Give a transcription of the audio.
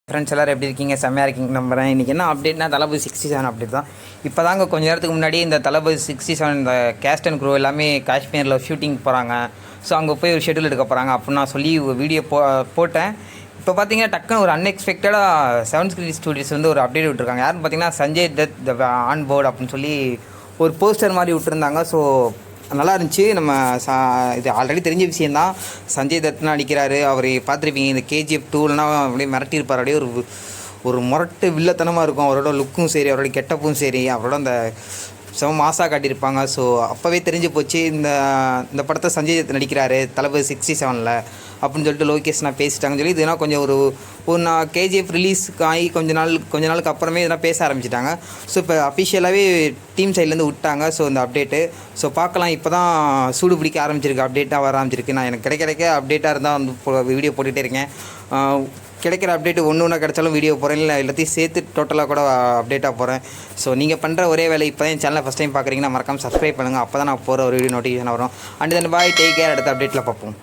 Friends எல்லோரும் எப்படி இருக்கீங்க? செம்மையாக இருக்கீங்க நம்புறேன். இன்றைக்கி என்ன அப்டேட்னா தளபதி 67 அப்டேட் தான். இப்போ தாங்க கொஞ்ச நேரத்துக்கு முன்னாடி இந்த தளபதி 67 இந்த கேஸ்ட் அண்ட் க்ரூ எல்லாமே காஷ்மீரில் ஷூட்டிங் போகிறாங்க. ஸோ அங்கே போய் ஒரு ஷெட்யூல் எடுக்க போகிறாங்க அப்படின்னு நான் சொல்லி வீடியோ போட்டேன். இப்போ பார்த்தீங்கன்னா டக்குன்னு ஒரு அன்எக்ஸ்பெக்டடாக 7 ஸ்க்ரீன் ஸ்டூடியோஸ் வந்து ஒரு அப்டேட் விட்டுருக்காங்க. யாருன்னு பார்த்தீங்கன்னா Sanjay Dutt the on board அப்படின்னு சொல்லி ஒரு போஸ்டர் மாதிரி விட்டுருந்தாங்க. ஸோ நல்லா இருந்துச்சு. நம்ம இது ஆல்ரெடி தெரிஞ்ச விஷயந்தான். சஞ்சய் தத்னா நடிக்கிறாரு. அவர் பார்த்துருப்பீங்க இந்த KGF 2லாம் அப்படியே மிரட்டியிருப்பார். அப்படியே ஒரு முரட்டு வில்லத்தனமாக இருக்கும். அவரோட லுக்கும் சரி, அவரோட கெட்டப்பும் சரி, அவரோட அந்த செம மாசாக காட்டியிருப்பாங்க. ஸோ அப்போவே தெரிஞ்சு போச்சு இந்த படத்தை சஞ்சய் தத் நடிக்கிறாரு தளபதி 67ல் அப்படின்னு சொல்லிட்டு லோகேஷ் நான் பேசிட்டாங்கன்னு சொல்லி இதெல்லாம் கொஞ்சம் ஒரு நான் KGF ரிலீஸ்க்கு ஆகி கொஞ்ச நாளுக்கு அப்புறமே இதெல்லாம் பேச ஆரம்பிச்சிட்டாங்க. ஸோ இப்போ அஃபிஷியலாகவே டீம் சைட்லேருந்து விட்டாங்க. ஸோ இந்த அப்டேட்டு ஸோ பார்க்கலாம். இப்போ தான் சூடு பிடிக்க ஆரம்பிச்சிருக்கு, அப்டேட்டாக வர ஆரம்பிச்சிருக்கு. நான் எனக்கு கிடைக்க அப்டேட்டாக இருந்தால் வந்து வீடியோ போட்டுகிட்டே இருக்கேன். கிடைக்கிற அப்டேட்டு ஒன்று கிடச்சாலும் வீடியோ போகிறேன், இல்லை எல்லாத்தையும் சேர்த்து டோட்டலாக கூட அப்டேட்டாக போகிறேன். ஸோ நீங்கள் பண்ணுற ஒரே வேலை இப்போ தான் என் சேனலை ஃபஸ்ட் டைம் பார்க்குறீங்கன்னா மறக்காமல் சப்ஸ்கிரைப் பண்ணுங்கள். அப்போ தான் நான் போகிற ஒரு வீடியோ நோட்டிஃபிகேஷன் வரும். And then bye, take care. அடுத்த அப்டேட்டில் பார்ப்போம்.